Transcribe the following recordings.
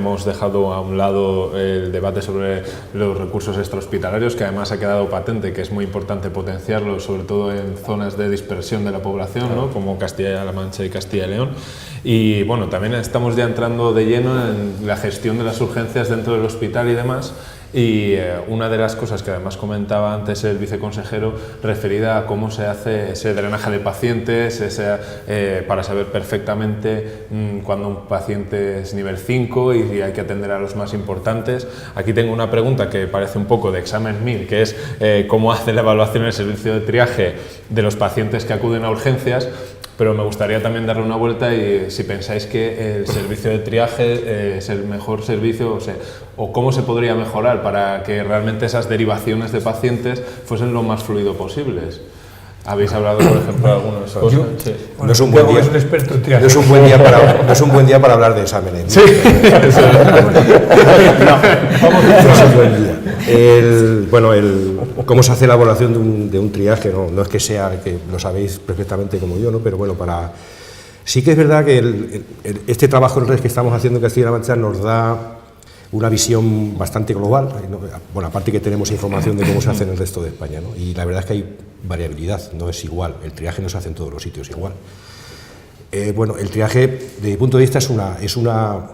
hemos dejado a un lado el debate sobre los recursos extrahospitalarios, que además ha quedado patente que es muy importante potenciarlos, sobre todo en zonas de dispersión de la población, ¿no? Como Castilla-La Mancha y Castilla y León. Y bueno, también estamos ya entrando de lleno en la gestión de las urgencias dentro del hospital y demás. Y una de las cosas que además comentaba antes el viceconsejero, referida a cómo se hace ese drenaje de pacientes, para saber perfectamente cuando un paciente es nivel 5 y hay que atender a los más importantes. Aquí tengo una pregunta que parece un poco de examen MIR, que es cómo hace la evaluación el servicio de triaje de los pacientes que acuden a urgencias. Pero me gustaría también darle una vuelta y si pensáis que el servicio de triaje es el mejor servicio, o cómo se podría mejorar para que realmente esas derivaciones de pacientes fuesen lo más fluido posibles. ¿Habéis hablado, por ejemplo, de alguna de esas cosas? Sí. No es un buen día. No es un buen día para hablar de exámenes. Sí. No es un buen día. Cómo se hace la evaluación de un triaje, no es que sea, que lo sabéis perfectamente como yo, ¿no? Pero bueno, sí que es verdad que este trabajo en red que estamos haciendo en Castilla-La Mancha nos da una visión bastante global. Bueno, aparte que tenemos información de cómo se hace en el resto de España, ¿no? Y la verdad es que hay variabilidad, no es igual, el triaje no se hace en todos los sitios igual. El triaje, desde mi punto de vista, es una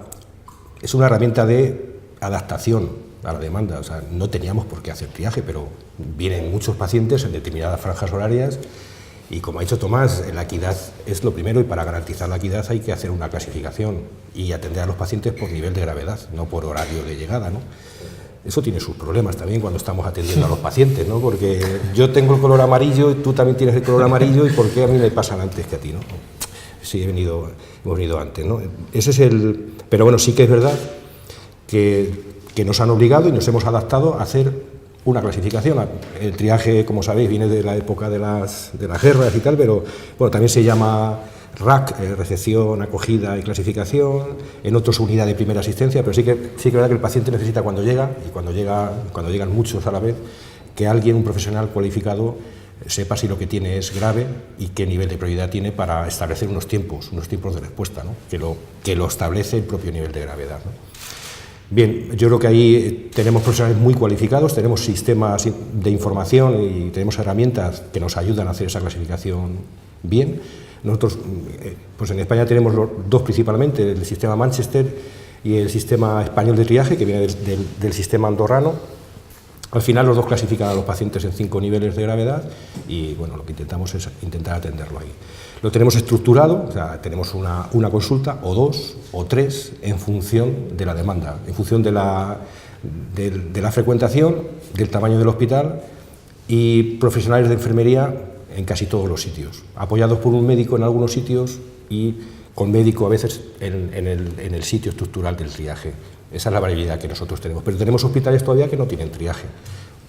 herramienta de adaptación a la demanda. O sea, no teníamos por qué hacer triaje, pero vienen muchos pacientes en determinadas franjas horarias y, como ha dicho Tomás, la equidad es lo primero, y para garantizar la equidad hay que hacer una clasificación y atender a los pacientes por nivel de gravedad, no por horario de llegada, ¿no? Eso tiene sus problemas también cuando estamos atendiendo a los pacientes, ¿no? Porque yo tengo el color amarillo y tú también tienes el color amarillo, y ¿por qué a mí me pasan antes que a ti, ¿no? Sí, hemos venido antes, ¿no? Pero bueno, sí que es verdad que nos han obligado y nos hemos adaptado a hacer una clasificación. El triaje, como sabéis, viene de la época de las guerras y tal, pero bueno, también se llama RAC, recepción, acogida y clasificación, en otros unidad de primera asistencia, pero sí que es verdad que el paciente necesita, cuando llega, y cuando llegan muchos a la vez, que alguien, un profesional cualificado, sepa si lo que tiene es grave y qué nivel de prioridad tiene, para establecer unos tiempos de respuesta, ¿no? que lo establece el propio nivel de gravedad, ¿no? Bien, yo creo que ahí tenemos profesionales muy cualificados, tenemos sistemas de información y tenemos herramientas que nos ayudan a hacer esa clasificación bien. Nosotros, pues en España tenemos dos principalmente, el sistema Manchester y el sistema español de triaje, que viene del sistema andorrano. Al final los dos clasifican a los pacientes en 5 niveles de gravedad y bueno, lo que intentamos es intentar atenderlo ahí. Lo tenemos estructurado, o sea, tenemos una consulta o 2 o 3 en función de la demanda, en función de la frecuentación, del tamaño del hospital, y profesionales de enfermería en casi todos los sitios, apoyados por un médico en algunos sitios y con médico a veces en el sitio estructural del triaje. Esa es la variabilidad que nosotros tenemos, pero tenemos hospitales todavía que no tienen triaje,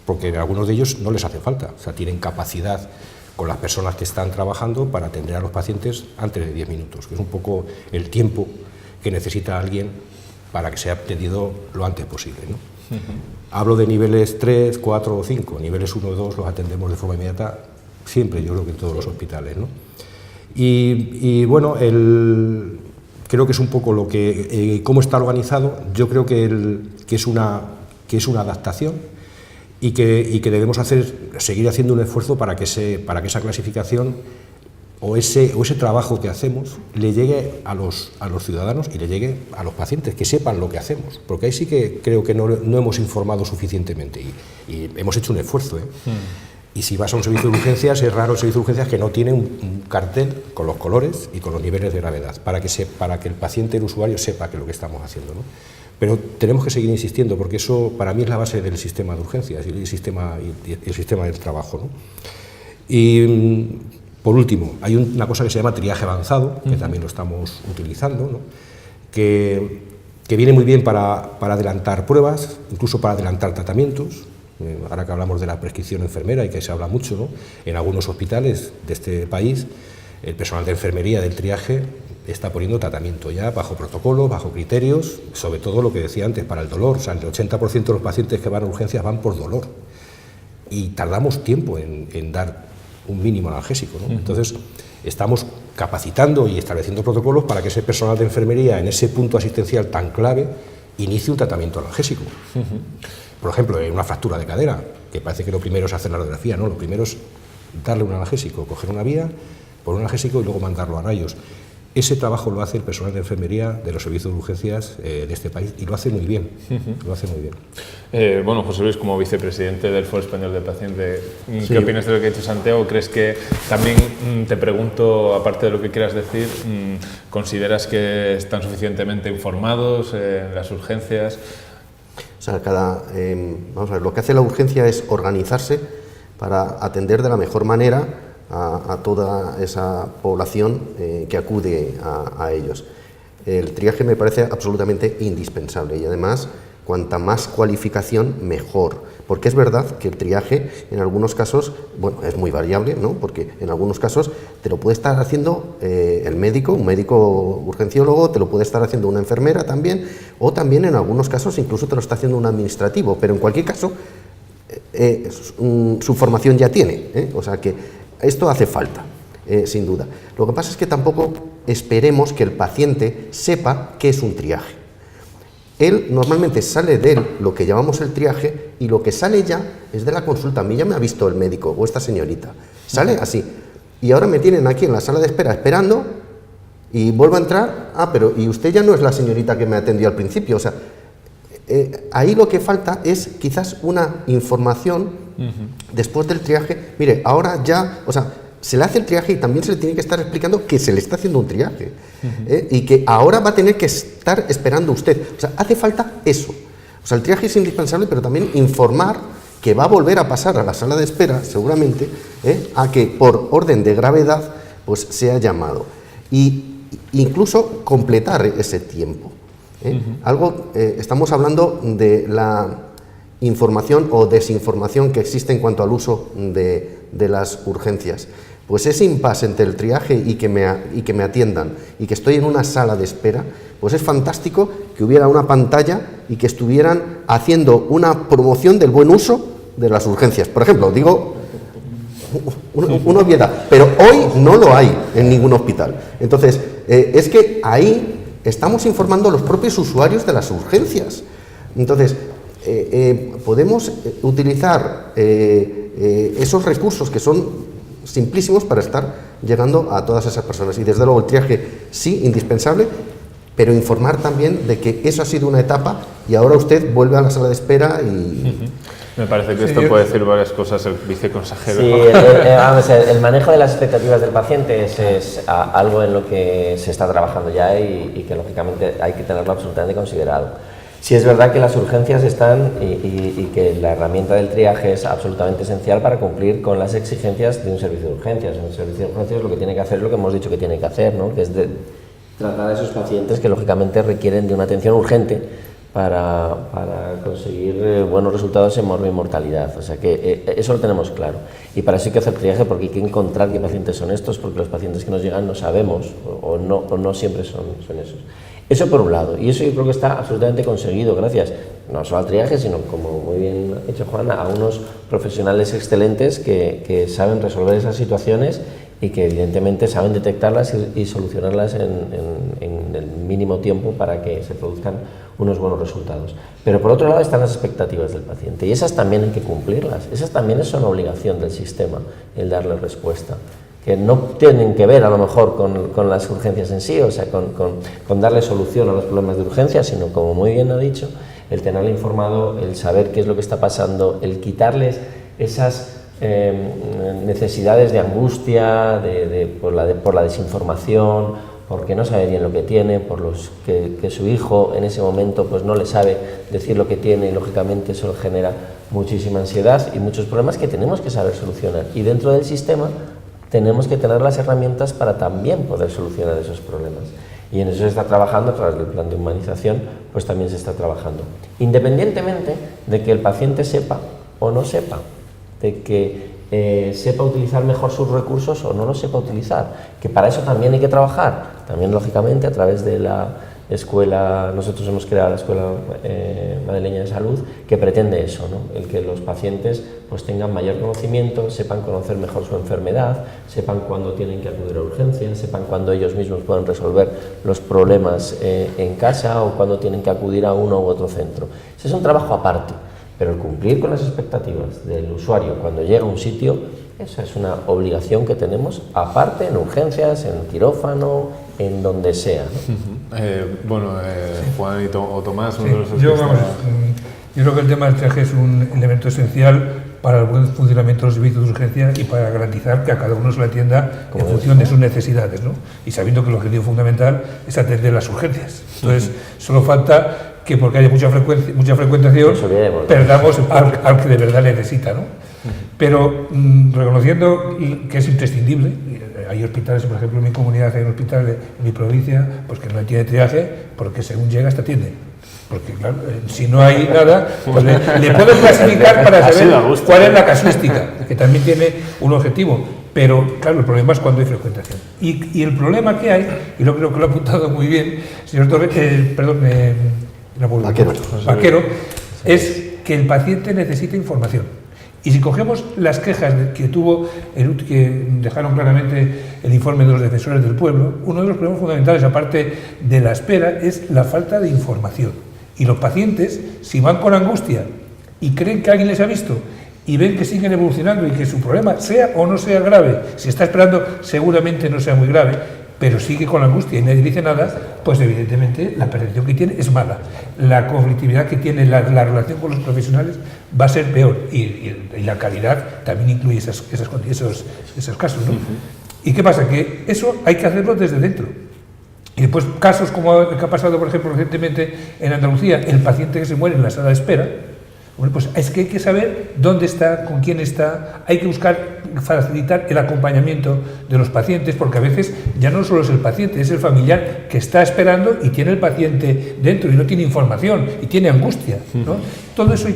porque en algunos de ellos no les hace falta, o sea, tienen capacidad con las personas que están trabajando para atender a los pacientes antes de 10 minutos, que es un poco el tiempo que necesita alguien para que sea atendido lo antes posible, ¿no? Hablo de niveles 3, 4 o 5, niveles 1 o 2 los atendemos de forma inmediata siempre, yo creo que en todos los hospitales, ¿no? Y bueno, creo que es un poco lo que cómo está organizado. Yo creo que es una adaptación y que debemos seguir haciendo un esfuerzo para que esa clasificación o ese trabajo que hacemos le llegue a los ciudadanos y le llegue a los pacientes, que sepan lo que hacemos, porque ahí sí que creo que no hemos informado suficientemente y hemos hecho un esfuerzo, ¿eh? Y si vas a un servicio de urgencias, es raro el servicio de urgencias que no tiene un cartel con los colores y con los niveles de gravedad, para que el paciente, el usuario, sepa que es lo que estamos haciendo, ¿no? Pero tenemos que seguir insistiendo, porque eso para mí es la base del sistema de urgencias y el sistema del trabajo, ¿no? Y por último, hay una cosa que se llama triaje avanzado, que también lo estamos utilizando, ¿no? que viene muy bien para adelantar pruebas, incluso para adelantar tratamientos. Ahora que hablamos de la prescripción enfermera y que se habla mucho, ¿no? En algunos hospitales de este país, el personal de enfermería del triaje está poniendo tratamiento ya bajo protocolos, bajo criterios, sobre todo lo que decía antes, para el dolor. O sea, el 80% de los pacientes que van a urgencias van por dolor y tardamos tiempo en dar un mínimo analgésico, ¿no? Entonces, estamos capacitando y estableciendo protocolos para que ese personal de enfermería, en ese punto asistencial tan clave, inicie un tratamiento analgésico. Por ejemplo, en una fractura de cadera, que parece que lo primero es hacer la radiografía, no, lo primero es darle un analgésico, coger una vía, poner un analgésico y luego mandarlo a rayos. Ese trabajo lo hace el personal de enfermería de los servicios de urgencias de este país y lo hace muy bien, lo hace muy bien. Bueno, José Luis, como vicepresidente del Foro Español del Paciente, ¿qué opinas de lo que ha dicho Santiago? ¿Crees que también, te pregunto, aparte de lo que quieras decir, consideras que están suficientemente informados en las urgencias? O sea, vamos a ver, lo que hace la urgencia es organizarse para atender de la mejor manera a toda esa población que acude a ellos. El triaje me parece absolutamente indispensable y además cuanta más cualificación mejor, porque es verdad que el triaje en algunos casos, bueno, es muy variable, ¿no? Porque en algunos casos te lo puede estar haciendo el médico, un médico urgenciólogo, te lo puede estar haciendo una enfermera también, o también en algunos casos incluso te lo está haciendo un administrativo, pero en cualquier caso su formación ya tiene, o sea que esto hace falta, sin duda. Lo que pasa es que tampoco esperemos que el paciente sepa qué es un triaje. Él normalmente sale de él lo que llamamos el triaje y lo que sale ya es de la consulta. A mí ya me ha visto el médico o esta señorita. Sale así. Y ahora me tienen aquí en la sala de espera esperando y vuelvo a entrar. Ah, pero y usted ya no es la señorita que me atendió al principio. O sea, ahí lo que falta es quizás una información después del triaje. Mire, ahora ya, o sea, se le hace el triaje y también se le tiene que estar explicando que se le está haciendo un triaje y que ahora va a tener que estar esperando usted. O sea, hace falta eso. O sea, el triaje es indispensable, pero también informar que va a volver a pasar a la sala de espera, seguramente, a que por orden de gravedad pues sea llamado. Y incluso completar ese tiempo. Estamos hablando de la información o desinformación que existe en cuanto al uso de las urgencias. Pues ese impasse entre el triaje y que me atiendan y que estoy en una sala de espera, pues es fantástico que hubiera una pantalla y que estuvieran haciendo una promoción del buen uso de las urgencias. Por ejemplo, digo una obviedad, pero hoy no lo hay en ningún hospital. Entonces, es que ahí estamos informando a los propios usuarios de las urgencias. Entonces, podemos utilizar esos recursos que son simplísimos para estar llegando a todas esas personas. Y desde luego el triaje sí, indispensable, pero informar también de que eso ha sido una etapa y ahora usted vuelve a la sala de espera y... Me parece que esto puede decir varias cosas el viceconsejero. Sí, el manejo de las expectativas del paciente es algo en lo que se está trabajando ya y que lógicamente hay que tenerlo absolutamente considerado. Sí es verdad que las urgencias están y que la herramienta del triaje es absolutamente esencial para cumplir con las exigencias de un servicio de urgencias. Un servicio de urgencias lo que tiene que hacer es lo que hemos dicho que tiene que hacer, ¿no? Que es tratar a esos pacientes que lógicamente requieren de una atención urgente para conseguir buenos resultados en morbo y mortalidad. O sea que eso lo tenemos claro. Y para eso hay que hacer triaje porque hay que encontrar qué pacientes son estos, porque los pacientes que nos llegan no sabemos o no siempre son esos. Eso por un lado, y eso yo creo que está absolutamente conseguido gracias no solo al triaje, sino, como muy bien ha dicho Juana, a unos profesionales excelentes que saben resolver esas situaciones y que evidentemente saben detectarlas y solucionarlas en el mínimo tiempo para que se produzcan unos buenos resultados. Pero por otro lado están las expectativas del paciente y esas también hay que cumplirlas, esas también son obligación del sistema, el darle respuesta, que no tienen que ver a lo mejor con las urgencias en sí, o sea, con darle solución a los problemas de urgencia, sino, como muy bien ha dicho, el tenerle informado, el saber qué es lo que está pasando, el quitarles esas necesidades de angustia, por la desinformación, porque no sabe bien lo que tiene, que su hijo en ese momento pues no le sabe decir lo que tiene y lógicamente eso genera muchísima ansiedad y muchos problemas que tenemos que saber solucionar. Y dentro del sistema tenemos que tener las herramientas para también poder solucionar esos problemas. Y en eso se está trabajando, a través del plan de humanización, pues también se está trabajando. Independientemente de que el paciente sepa o no sepa, de que sepa utilizar mejor sus recursos o no los sepa utilizar, que para eso también hay que trabajar, también lógicamente a través de la escuela, nosotros hemos creado la Escuela Madrileña de Salud, que pretende eso, ¿no? El que los pacientes pues tengan mayor conocimiento, sepan conocer mejor su enfermedad, sepan cuándo tienen que acudir a urgencias, sepan cuándo ellos mismos pueden resolver los problemas en casa o cuándo tienen que acudir a uno u otro centro. Ese es un trabajo aparte, pero el cumplir con las expectativas del usuario cuando llega a un sitio, esa es una obligación que tenemos aparte en urgencias, en quirófano, en donde sea, ¿no? Juan o Tomás, sí, yo creo que el tema del triaje es un elemento esencial para el buen funcionamiento de los servicios de urgencia y para garantizar que a cada uno se le atienda en función de sus necesidades, ¿no? Y sabiendo que el objetivo fundamental es atender las urgencias. Entonces, solo falta que porque haya mucha frecuentación, perdamos al que de verdad necesita, ¿no? Pero reconociendo que es imprescindible, hay hospitales, por ejemplo en mi comunidad hay un hospital en mi provincia pues que no tiene triaje porque según llega te atiende. Porque claro, si no hay nada, pues le puedes clasificar para saber cuál es la casuística, que también tiene un objetivo. Pero claro, el problema es cuando hay frecuentación. Y el problema que hay, y lo creo que lo ha apuntado muy bien, señor Vaquero, es que el paciente necesita información. Y si cogemos las quejas que dejaron claramente el informe de los defensores del pueblo, uno de los problemas fundamentales, aparte de la espera, es la falta de información. Y los pacientes, si van con angustia y creen que alguien les ha visto y ven que siguen evolucionando y que su problema, sea o no sea grave, si está esperando seguramente no sea muy grave, pero sigue con la angustia y nadie dice nada, pues evidentemente la percepción que tiene es mala. La conflictividad que tiene la relación con los profesionales va a ser peor y la calidad también incluye esos casos, ¿no? ¿Y qué pasa? Que eso hay que hacerlo desde dentro. Y después casos como el que ha pasado, por ejemplo, recientemente en Andalucía, el paciente que se muere en la sala de espera, bueno, pues es que hay que saber dónde está, con quién está, hay que buscar facilitar el acompañamiento de los pacientes, porque a veces ya no solo es el paciente, es el familiar que está esperando y tiene el paciente dentro y no tiene información y tiene angustia, ¿no? Todo eso hay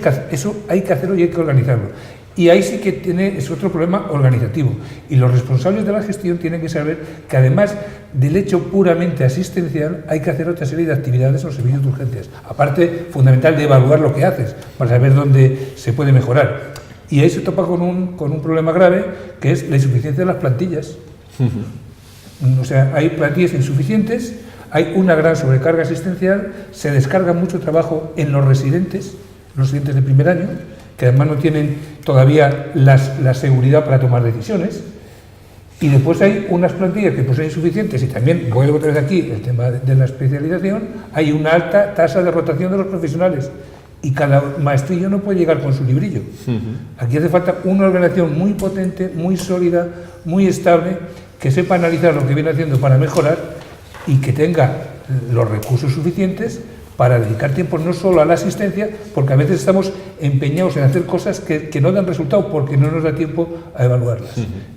que hacerlo y hay que organizarlo. Y ahí sí que es otro problema organizativo. Y los responsables de la gestión tienen que saber que además del hecho puramente asistencial hay que hacer otra serie de actividades en los servicios de urgencias. Aparte, fundamental de evaluar lo que haces para saber dónde se puede mejorar. Y ahí se topa con un problema grave que es la insuficiencia de las plantillas. O sea, hay plantillas insuficientes, hay una gran sobrecarga asistencial, se descarga mucho trabajo en los residentes de primer año, que además no tienen todavía la seguridad para tomar decisiones, y después hay unas plantillas que pues son insuficientes, y también, vuelvo otra vez aquí, el tema de la especialización, hay una alta tasa de rotación de los profesionales, y cada maestrillo no puede llegar con su librillo. Aquí hace falta una organización muy potente, muy sólida, muy estable, que sepa analizar lo que viene haciendo para mejorar, y que tenga los recursos suficientes para dedicar tiempo no solo a la asistencia, porque a veces estamos empeñados en hacer cosas que no dan resultado porque no nos da tiempo a evaluarlas.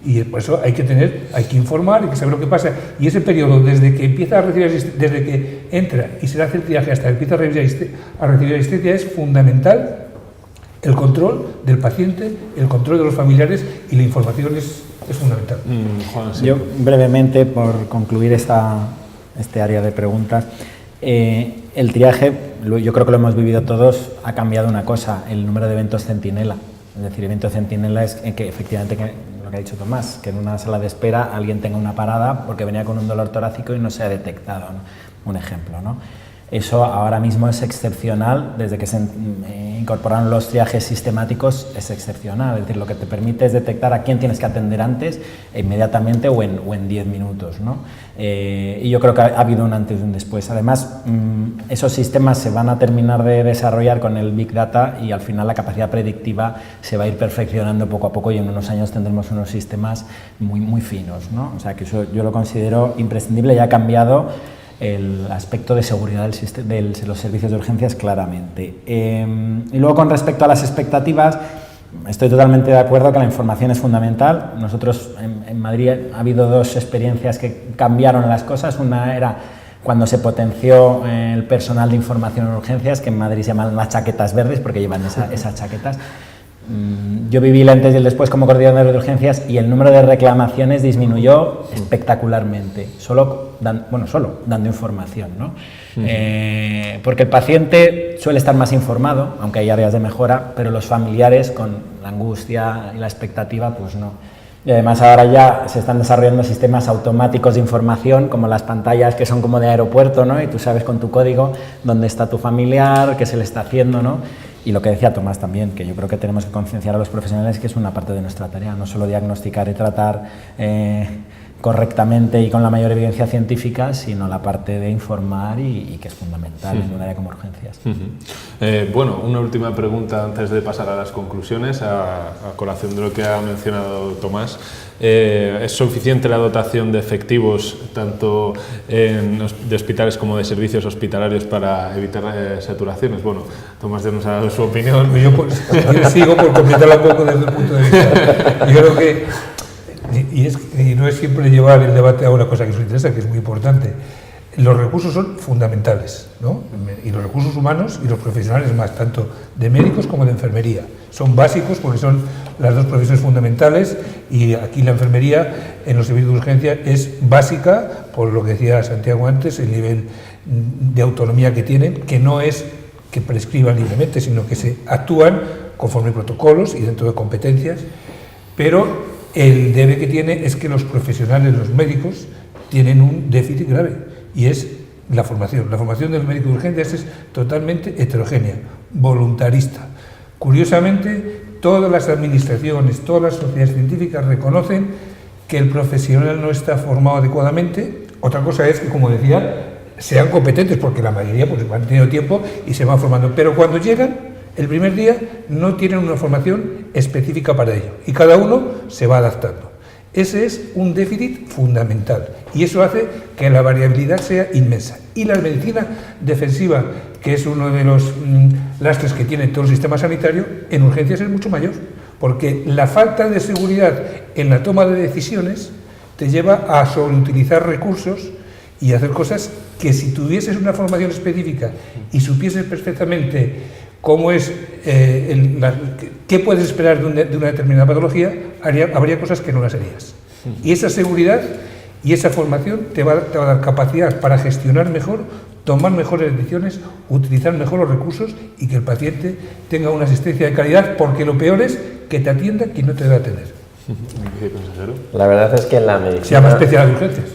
Y por eso hay que informar, hay que saber lo que pasa. Y ese periodo, desde que empieza a recibir desde que entra y se le hace el triaje hasta que empieza a recibir asistencia, es fundamental el control del paciente, el control de los familiares, y la información es fundamental. Juan, sí. Yo, brevemente, por concluir este área de preguntas, el triaje, yo creo que lo hemos vivido todos, ha cambiado una cosa: el número de eventos centinela. Es decir, evento centinela es que efectivamente, lo que ha dicho Tomás, que en una sala de espera alguien tenga una parada porque venía con un dolor torácico y no se ha detectado, ¿no? Un ejemplo, ¿no? Eso ahora mismo es excepcional. Desde que se incorporaron los triajes sistemáticos es excepcional, es decir, lo que te permite es detectar a quién tienes que atender antes, inmediatamente o en 10 minutos, ¿no? Y yo creo que ha habido un antes y un después. Además, esos sistemas se van a terminar de desarrollar con el Big Data, y al final la capacidad predictiva se va a ir perfeccionando poco a poco, y en unos años tendremos unos sistemas muy, muy finos, ¿no? O sea, que eso yo lo considero imprescindible y ha cambiado el aspecto de seguridad de los servicios de urgencias claramente. Y luego, con respecto a las expectativas, estoy totalmente de acuerdo que la información es fundamental. Nosotros en Madrid ha habido dos experiencias que cambiaron las cosas. Una era cuando se potenció el personal de información en urgencias, que en Madrid se llaman las chaquetas verdes porque llevan esas chaquetas. Yo viví el antes y el después como coordinador de urgencias y el número de reclamaciones disminuyó espectacularmente, solo dando información, ¿no? Porque el paciente suele estar más informado, aunque hay áreas de mejora, pero los familiares con la angustia y la expectativa, pues no. Y además ahora ya se están desarrollando sistemas automáticos de información, como las pantallas que son como de aeropuerto, ¿no? Y tú sabes con tu código dónde está tu familiar, qué se le está haciendo, ¿no? Y lo que decía Tomás también, que yo creo que tenemos que concienciar a los profesionales que es una parte de nuestra tarea, no solo diagnosticar y tratar correctamente y con la mayor evidencia científica, sino la parte de informar y que es fundamental en un área como urgencias. Bueno, una última pregunta antes de pasar a las conclusiones, a colación de lo que ha mencionado Tomás. ¿Es suficiente la dotación de efectivos, tanto de hospitales como de servicios hospitalarios, para evitar saturaciones? Bueno, Tomás ya nos ha dado su opinión. Yo sigo por completarla un poco desde el punto de vista. Yo creo que, y no es siempre llevar el debate a una cosa que nos interesa, que es muy importante. Los recursos son fundamentales, ¿no? Y los recursos humanos y los profesionales más, tanto de médicos como de enfermería. Son básicos porque son las dos profesiones fundamentales, y aquí la enfermería en los servicios de urgencia es básica, por lo que decía Santiago antes, el nivel de autonomía que tienen, que no es que prescriban libremente, sino que se actúan conforme protocolos y dentro de competencias, pero el debe que tiene es que los profesionales, los médicos, tienen un déficit grave, y es la formación. La formación del médico de urgencias es totalmente heterogénea, voluntarista. Curiosamente, todas las administraciones, todas las sociedades científicas reconocen que el profesional no está formado adecuadamente. Otra cosa es que, como decía, sean competentes, porque la mayoría pues han tenido tiempo y se van formando, pero cuando llegan el primer día no tienen una formación específica para ello, y cada uno se va adaptando. Ese es un déficit fundamental, y eso hace que la variabilidad sea inmensa. Y la medicina defensiva, que es uno de los lastres que tiene todo el sistema sanitario, en urgencias es mucho mayor, porque la falta de seguridad en la toma de decisiones te lleva a sobreutilizar recursos y hacer cosas que, si tuvieses una formación específica y supieses perfectamente cómo es, qué puedes esperar de una determinada patología, habría cosas que no las harías. Y esa seguridad y esa formación te va a dar capacidad para gestionar mejor, tomar mejores decisiones, utilizar mejor los recursos, y que el paciente tenga una asistencia de calidad, porque lo peor es que te atienda quien no te debe atender. La verdad es que en la medicina... Se llama especial de urgencias.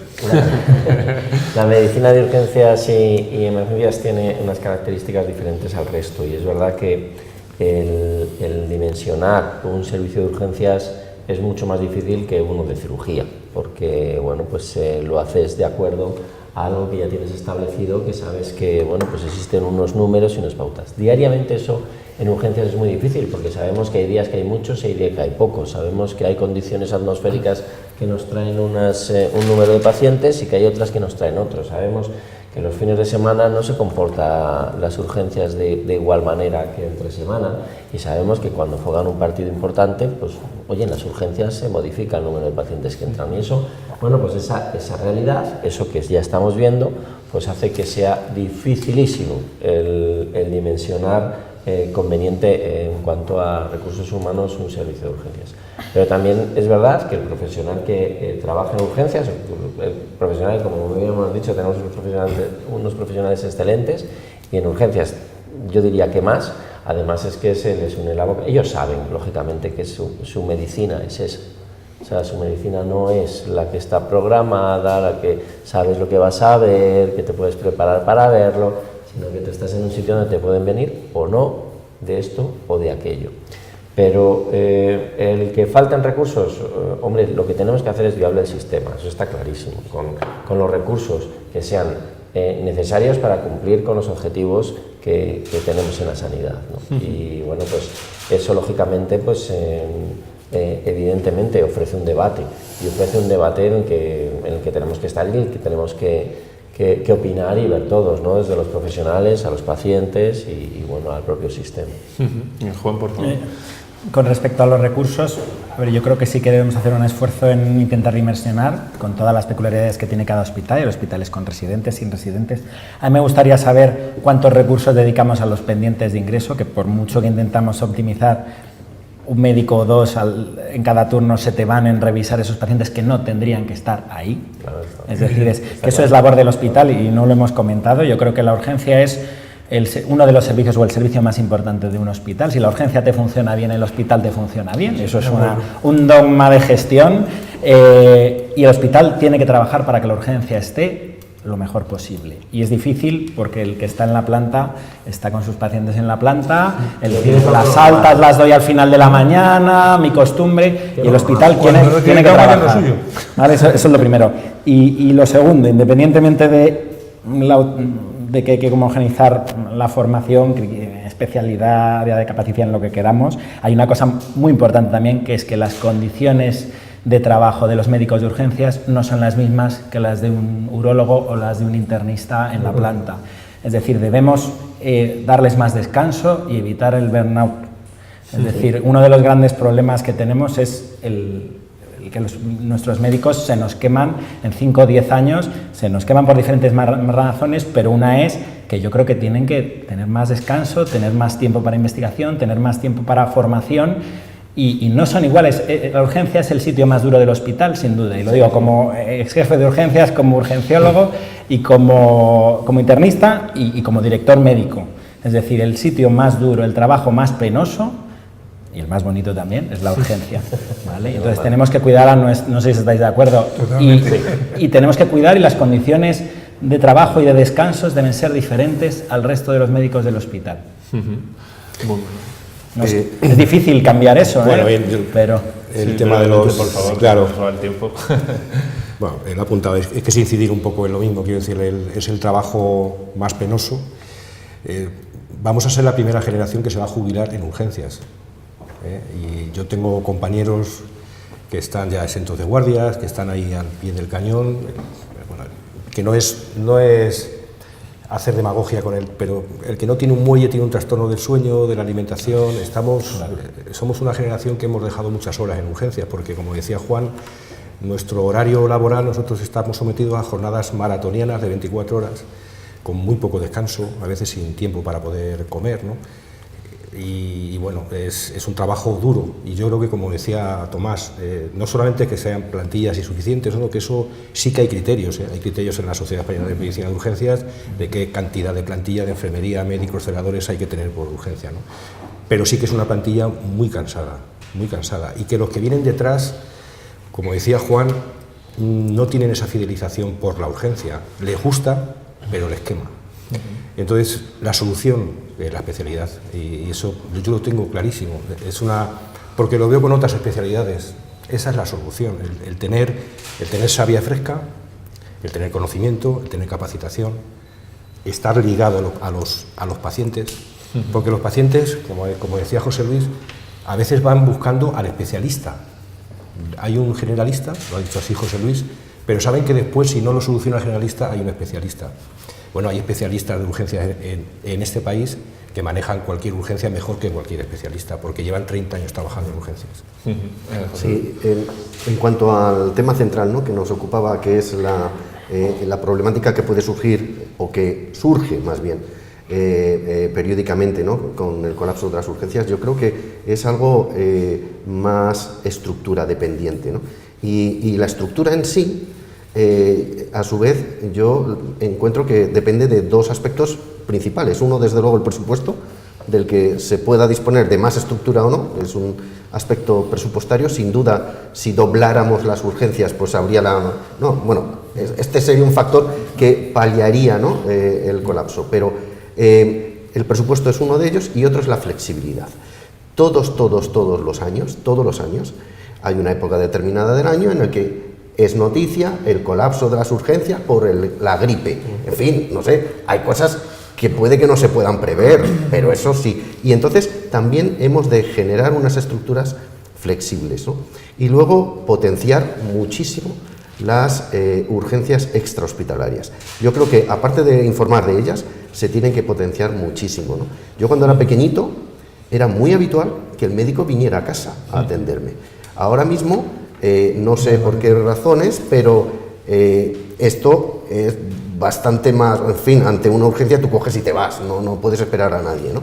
La medicina de urgencias y emergencias tiene unas características diferentes al resto, y es verdad que el dimensionar un servicio de urgencias es mucho más difícil que uno de cirugía, porque bueno, pues lo haces de acuerdo a algo que ya tienes establecido, que sabes que bueno, pues existen unos números y unas pautas. Diariamente eso en urgencias es muy difícil, porque sabemos que hay días que hay muchos y hay días que hay pocos, sabemos que hay condiciones atmosféricas que nos traen un número de pacientes y que hay otras que nos traen otros. Sabemos que los fines de semana no se comportan las urgencias de igual manera que entre semana, y sabemos que cuando juegan un partido importante, pues oye, en las urgencias se modifica el número de pacientes que entran, y eso, bueno, pues esa realidad, eso que ya estamos viendo, pues hace que sea dificilísimo el dimensionar conveniente en cuanto a recursos humanos un servicio de urgencias. Pero también es verdad que el profesional que trabaja en urgencias, profesionales, como muy bien hemos dicho, tenemos unos profesionales excelentes, y en urgencias yo diría que más. Además es que se les une la boca. Ellos saben, lógicamente, que su medicina es esa. O sea, su medicina no es la que está programada, la que sabes lo que vas a ver, que te puedes preparar para verlo, sino que tú estás en un sitio donde te pueden venir o no de esto o de aquello. Pero el que faltan recursos, hombre, lo que tenemos que hacer es viable el sistema, eso está clarísimo, con los recursos que sean necesarios para cumplir con los objetivos que tenemos en la sanidad, ¿no? Y bueno, pues eso lógicamente, pues evidentemente ofrece un debate, y ofrece un debate en el que tenemos que estar y en el que tenemos que opinar y ver todos, ¿no? Desde los profesionales a los pacientes y bueno, al propio sistema. Juan, por favor. Con respecto a los recursos, a ver, yo creo que sí que debemos hacer un esfuerzo en intentar dimensionar con todas las peculiaridades que tiene cada hospital. Hay hospitales con residentes, sin residentes. A mí me gustaría saber cuántos recursos dedicamos a los pendientes de ingreso, que por mucho que intentamos optimizar, un médico o dos en cada turno se te van en revisar esos pacientes que no tendrían que estar ahí. Claro, Es decir, que eso es labor del hospital y no lo hemos comentado. Yo creo que la urgencia es uno de los servicios o el servicio más importante de un hospital. Si la urgencia te funciona bien, el hospital te funciona bien. Eso es un dogma de gestión y el hospital tiene que trabajar para que la urgencia esté lo mejor posible. Y es difícil porque el que está en la planta está con sus pacientes en la planta, las altas las doy al final de la mañana, mi costumbre, y el hospital tiene que trabajar. ¿Vale? Eso es lo primero. Y lo segundo, independientemente de que hay que homogeneizar la formación, especialidad, área de capacidad, en lo que queramos, hay una cosa muy importante también, que es que las condiciones de trabajo de los médicos de urgencias no son las mismas que las de un urólogo o las de un internista en la planta. Es decir, debemos darles más descanso y evitar el burnout. Es decir, uno de los grandes problemas que tenemos es el que nuestros médicos se nos queman en 5 o 10 años, se nos queman por diferentes razones, pero una es que yo creo que tienen que tener más descanso, tener más tiempo para investigación, tener más tiempo para formación. Y no son iguales. La urgencia es el sitio más duro del hospital, sin duda, y lo digo como ex jefe de urgencias, como urgenciólogo y como internista y como director médico. Es decir, el sitio más duro, el trabajo más penoso y el más bonito también es la urgencia, ¿vale? Y entonces tenemos que cuidar no sé si estáis de acuerdo, y tenemos que cuidar, y las condiciones de trabajo y de descansos deben ser diferentes al resto de los médicos del hospital. Es difícil cambiar eso, bueno, pero el tema de los... Por favor, claro. el tiempo. Bueno, él ha apuntado, es que es incidir un poco en lo mismo, quiero decir, es el trabajo más penoso. Vamos a ser la primera generación que se va a jubilar en urgencias. Y yo tengo compañeros que están ya exentos de guardias, que están ahí al pie del cañón, bueno, que no es hacer demagogia con él, pero el que no tiene un muelle tiene un trastorno del sueño, de la alimentación. Somos una generación que hemos dejado muchas horas en urgencias, porque como decía Juan, nuestro horario laboral, nosotros estamos sometidos a jornadas maratonianas de 24 horas, con muy poco descanso, a veces sin tiempo para poder comer, ¿no? Y bueno, es un trabajo duro, y yo creo que, como decía Tomás, no solamente que sean plantillas insuficientes, sino que eso sí que hay criterios en la Sociedad Española de Medicina de Urgencias de qué cantidad de plantilla de enfermería, médicos, celadores hay que tener por urgencia, ¿no? Pero sí que es una plantilla muy cansada, y que los que vienen detrás, como decía Juan, no tienen esa fidelización por la urgencia, les gusta, pero les quema. Entonces, la solución es la especialidad, y eso yo lo tengo clarísimo, porque lo veo con otras especialidades. Esa es la solución, el tener savia fresca, el tener conocimiento, el tener capacitación, estar ligado a los pacientes, porque los pacientes, como decía José Luis, a veces van buscando al especialista. Hay un generalista, lo ha dicho así José Luis, pero saben que después, si no lo soluciona el generalista, hay un especialista. Bueno, hay especialistas de urgencias en este país que manejan cualquier urgencia mejor que cualquier especialista, porque llevan 30 años trabajando en urgencias. Sí, en cuanto al tema central, ¿no?, que nos ocupaba, que es la problemática que puede surgir, o que surge más bien, periódicamente, ¿no?, con el colapso de las urgencias, yo creo que es algo más estructura dependiente, ¿no? Y la estructura en sí, a su vez, yo encuentro que depende de dos aspectos principales. Uno, desde luego, el presupuesto, del que se pueda disponer de más estructura o no, es un aspecto presupuestario. Sin duda, si dobláramos las urgencias, pues habría este sería un factor que paliaría, ¿no?, el colapso, pero el presupuesto es uno de ellos, y otro es la flexibilidad. Todos los años, hay una época determinada del año en el que es noticia el colapso de las urgencias por la gripe. En fin, no sé, hay cosas que puede que no se puedan prever, pero eso sí. Y entonces también hemos de generar unas estructuras flexibles, ¿no? Y luego potenciar muchísimo las urgencias extrahospitalarias. Yo creo que, aparte de informar de ellas, se tienen que potenciar muchísimo, ¿no? Yo, cuando era pequeñito, era muy habitual que el médico viniera a casa a atenderme. Ahora mismo, no sé por qué razones, pero esto es bastante más, en fin, ante una urgencia tú coges y te vas, no puedes esperar a nadie, ¿no?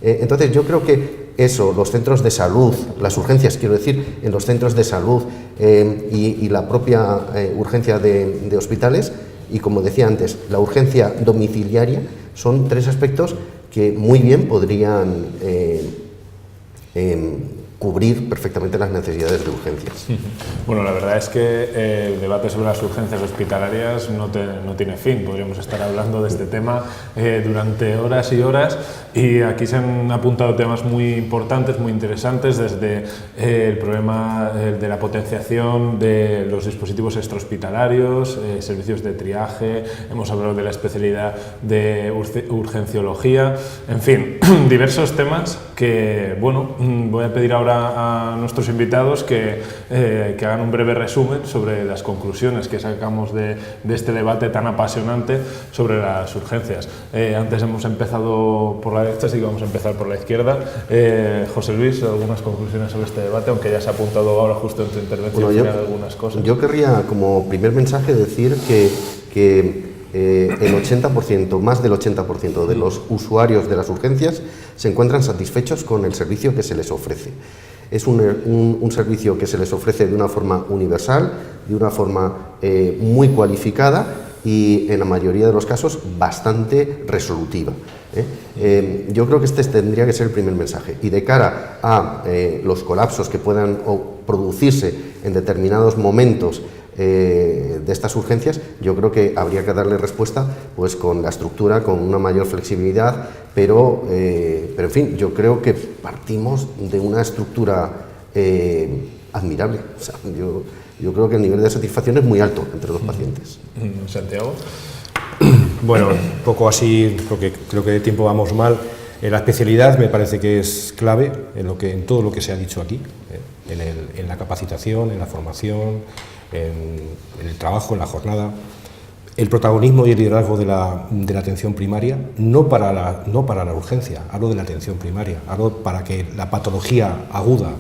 Entonces yo creo que eso, los centros de salud, las urgencias, quiero decir, en los centros de salud y la propia urgencia de hospitales, y como decía antes, la urgencia domiciliaria, son tres aspectos que muy bien podrían cubrir perfectamente las necesidades de urgencias. Bueno, la verdad es que el debate sobre las urgencias hospitalarias no tiene fin. Podríamos estar hablando de este tema durante horas y horas, y aquí se han apuntado temas muy importantes, muy interesantes, desde el problema de la potenciación de los dispositivos extrahospitalarios, servicios de triaje, hemos hablado de la especialidad de urgenciología, en fin, diversos temas que, bueno, voy a pedir ahora a nuestros invitados que hagan un breve resumen sobre las conclusiones que sacamos de este debate tan apasionante sobre las urgencias. Antes hemos empezado por la derecha, así que vamos a empezar por la izquierda. José Luis, algunas conclusiones sobre este debate, aunque ya se ha apuntado ahora justo en tu intervención final algunas cosas. Yo querría, como primer mensaje, decir que el 80%, más del 80% de los usuarios de las urgencias se encuentran satisfechos con el servicio que se les ofrece. Es un servicio que se les ofrece de una forma universal, de una forma muy cualificada y, en la mayoría de los casos, bastante resolutiva. Yo creo que este tendría que ser el primer mensaje. Y de cara a los colapsos que puedan producirse en determinados momentos de estas urgencias, yo creo que habría que darle respuesta pues con la estructura, con una mayor flexibilidad, pero en fin, yo creo que partimos de una estructura admirable. O sea, yo creo que el nivel de satisfacción es muy alto entre los pacientes. Santiago. Bueno, un poco así, porque creo que de tiempo vamos mal. La especialidad me parece que es clave en todo lo que se ha dicho aquí, en la capacitación, en la formación, en el trabajo, en la jornada. El protagonismo y el liderazgo de la atención primaria, no para la urgencia, hablo de la atención primaria, hablo para que la patología aguda,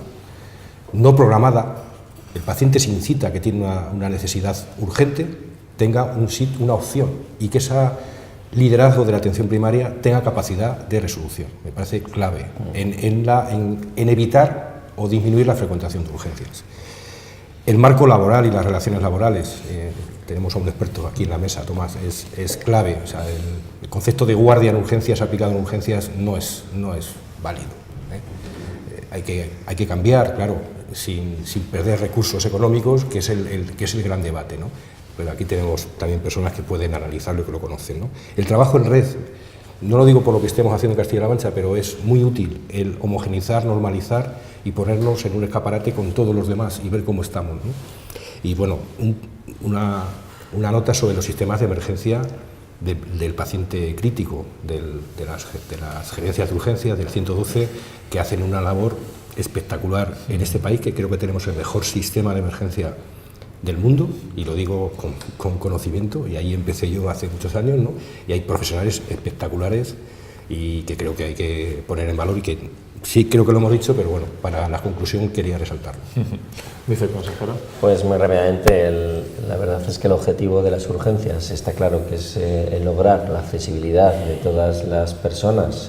no programada, el paciente se incita que tiene una necesidad urgente, tenga una opción, y que ese liderazgo de la atención primaria tenga capacidad de resolución. Me parece clave en evitar o disminuir la frecuentación de urgencias. El marco laboral y las relaciones laborales, tenemos a un experto aquí en la mesa, Tomás, es clave. O sea, el concepto de guardia en urgencias aplicado en urgencias no es válido. Hay que cambiar, claro, sin perder recursos económicos, que es el gran debate, ¿no? Pero aquí tenemos también personas que pueden analizarlo y que lo conocen, ¿no? El trabajo en red, no lo digo por lo que estemos haciendo en Castilla-La Mancha, pero es muy útil el homogeneizar, normalizar y ponernos en un escaparate con todos los demás y ver cómo estamos, ¿no? Y bueno, una nota sobre los sistemas de emergencia del paciente crítico, de las gerencias de urgencias, del 112, que hacen una labor espectacular en este país, que creo que tenemos el mejor sistema de emergencia del mundo, y lo digo con conocimiento, y ahí empecé yo hace muchos años, ¿no? Y hay profesionales espectaculares y que creo que hay que poner en valor, y que sí creo que lo hemos dicho, pero bueno, para la conclusión quería resaltarlo. Viceconsejero. Pues muy rápidamente, la verdad es que el objetivo de las urgencias está claro, que es el lograr la accesibilidad de todas las personas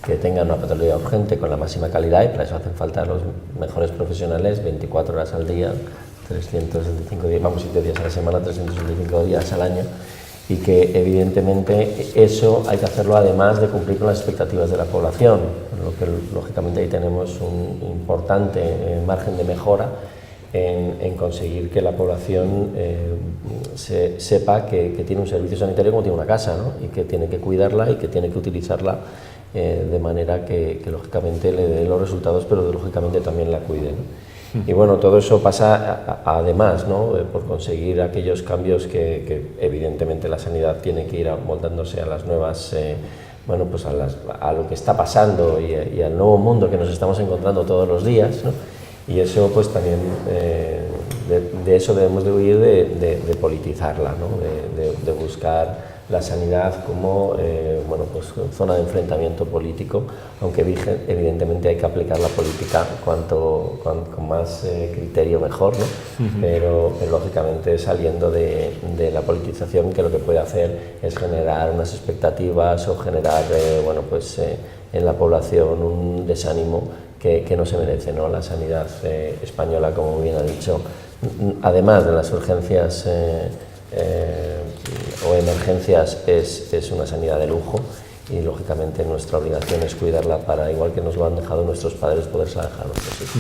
que tengan una patología urgente con la máxima calidad, y para eso hacen falta los mejores profesionales 24 horas al día, 365 días, vamos, 7 días a la semana, 365 días al año, y que evidentemente eso hay que hacerlo además de cumplir con las expectativas de la población, lo que lógicamente ahí tenemos un importante margen de mejora en conseguir que la población sepa que tiene un servicio sanitario como tiene una casa, ¿no? Y que tiene que cuidarla y que tiene que utilizarla de manera que lógicamente le dé los resultados, pero lógicamente también la cuide, ¿no? Y bueno, todo eso pasa además, ¿no? Por conseguir aquellos cambios que evidentemente la sanidad tiene que ir amoldándose a las nuevas, bueno, pues a lo que está pasando y al nuevo mundo que nos estamos encontrando todos los días, ¿no? Y eso pues también, de eso debemos de huir, de politizarla, ¿no? De buscar la sanidad como bueno, pues zona de enfrentamiento político, aunque evidentemente hay que aplicar la política con más criterio mejor, ¿no? Pero lógicamente saliendo de la politización, que lo que puede hacer es generar unas expectativas o generar bueno, pues en la población un desánimo que no se merece, ¿no? La sanidad española, como bien ha dicho, además de las urgencias o emergencias, es una sanidad de lujo, y lógicamente nuestra obligación es cuidarla para, igual que nos lo han dejado nuestros padres, poderse dejar a nuestros hijos.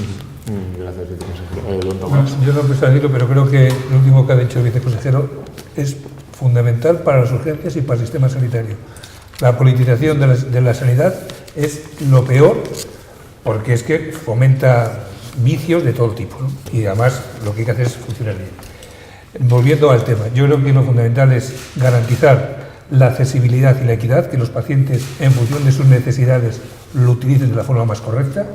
Gracias, viceconsejero. Don Tomás. Yo no empiezo a decirlo, pero creo que lo último que ha dicho el viceconsejero es fundamental para las urgencias y para el sistema sanitario. La politización de la sanidad es lo peor, porque es que fomenta vicios de todo tipo, ¿no? Y además lo que hay que hacer es funcionar bien. Volviendo al tema, yo creo que lo fundamental es garantizar la accesibilidad y la equidad, que los pacientes, en función de sus necesidades, lo utilicen de la forma más correcta.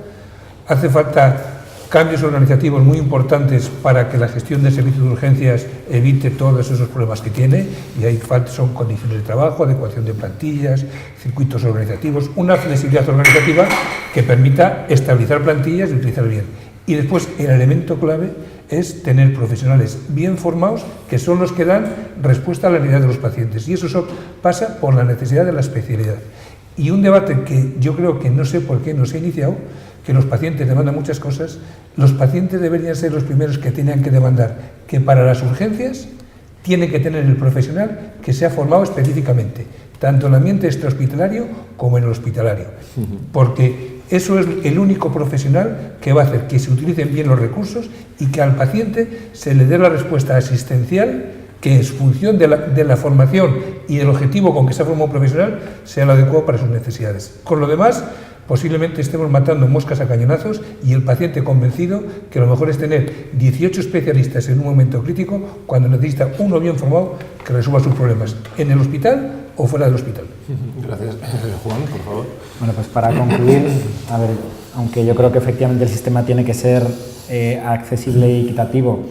Hace falta cambios organizativos muy importantes para que la gestión del servicio de urgencias evite todos esos problemas que tiene, y ahí son condiciones de trabajo, adecuación de plantillas, circuitos organizativos, una flexibilidad organizativa que permita estabilizar plantillas y utilizar bien. Y después el elemento clave es tener profesionales bien formados, que son los que dan respuesta a la necesidad de los pacientes, y eso pasa por la necesidad de la especialidad. Y un debate que yo creo que no sé por qué no se ha iniciado, que los pacientes demandan muchas cosas. Los pacientes deberían ser los primeros que tenían que demandar que para las urgencias tiene que tener el profesional que se ha formado específicamente, tanto en el ambiente extrahospitalario como en el hospitalario, porque eso es el único profesional que va a hacer que se utilicen bien los recursos y que al paciente se le dé la respuesta asistencial que, en función de la formación y del objetivo con que se ha formado un profesional, sea lo adecuado para sus necesidades. Con lo demás, posiblemente estemos matando moscas a cañonazos, y el paciente convencido que lo mejor es tener 18 especialistas en un momento crítico, cuando necesita uno bien formado que resuelva sus problemas, en el hospital o fuera del hospital. Gracias. Juan, por favor. Bueno, pues para concluir, a ver, aunque yo creo que efectivamente el sistema tiene que ser accesible y equitativo,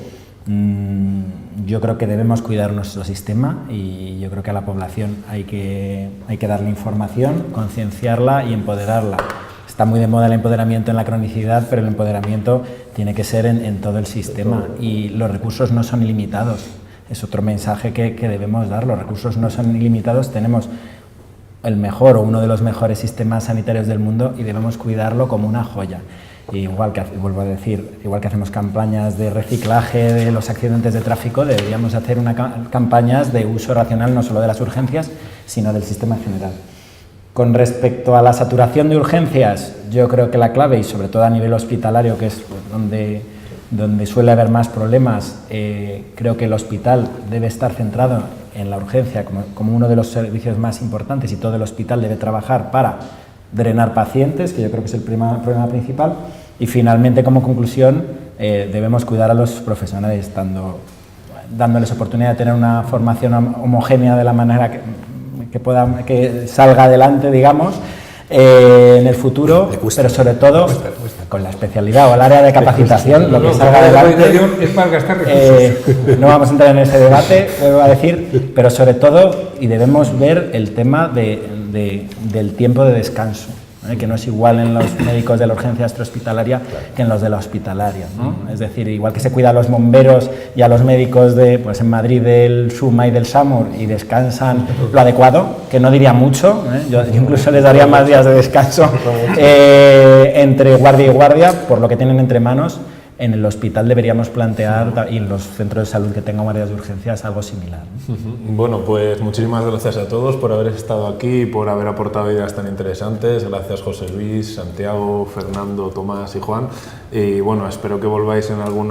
yo creo que debemos cuidar nuestro sistema, y yo creo que a la población hay que darle información, concienciarla y empoderarla. Está muy de moda el empoderamiento en la cronicidad, pero el empoderamiento tiene que ser en todo el sistema, y los recursos no son ilimitados. Es otro mensaje que debemos dar. Los recursos no son ilimitados, tenemos el mejor o uno de los mejores sistemas sanitarios del mundo y debemos cuidarlo como una joya. Igual que, vuelvo a decir, igual que hacemos campañas de reciclaje de los accidentes de tráfico, deberíamos hacer campañas de uso racional no solo de las urgencias, sino del sistema en general. Con respecto a la saturación de urgencias, yo creo que la clave, y sobre todo a nivel hospitalario, que es donde suele haber más problemas, creo que el hospital debe estar centrado en la urgencia como uno de los servicios más importantes, y todo el hospital debe trabajar para drenar pacientes, que yo creo que es el problema principal. Y finalmente, como conclusión, debemos cuidar a los profesionales, dándoles oportunidad de tener una formación homogénea de la manera que salga adelante, digamos, en el futuro, pero sobre todo con la especialidad o el área de capacitación, lo que salga adelante. Es malgastar recursos. No vamos a entrar en ese debate, vuelvo a decir, pero sobre todo, y debemos ver el tema del tiempo de descanso, que no es igual en los médicos de la urgencia extrahospitalaria que en los de la hospitalaria, ¿no? Es decir, igual que se cuida a los bomberos y a los médicos en Madrid del SUMA y del SAMUR y descansan lo adecuado, que no diría mucho, yo incluso les daría más días de descanso entre guardia y guardia, por lo que tienen entre manos. En el hospital deberíamos plantear, y en los centros de salud que tengan áreas de urgencias, algo similar. Bueno, pues muchísimas gracias a todos por haber estado aquí y por haber aportado ideas tan interesantes. Gracias José Luis, Santiago, Fernando, Tomás y Juan. Y bueno, espero que volváis en algún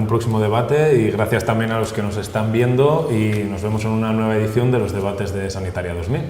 próximo debate, y gracias también a los que nos están viendo, y nos vemos en una nueva edición de los debates de Sanitaria 2000.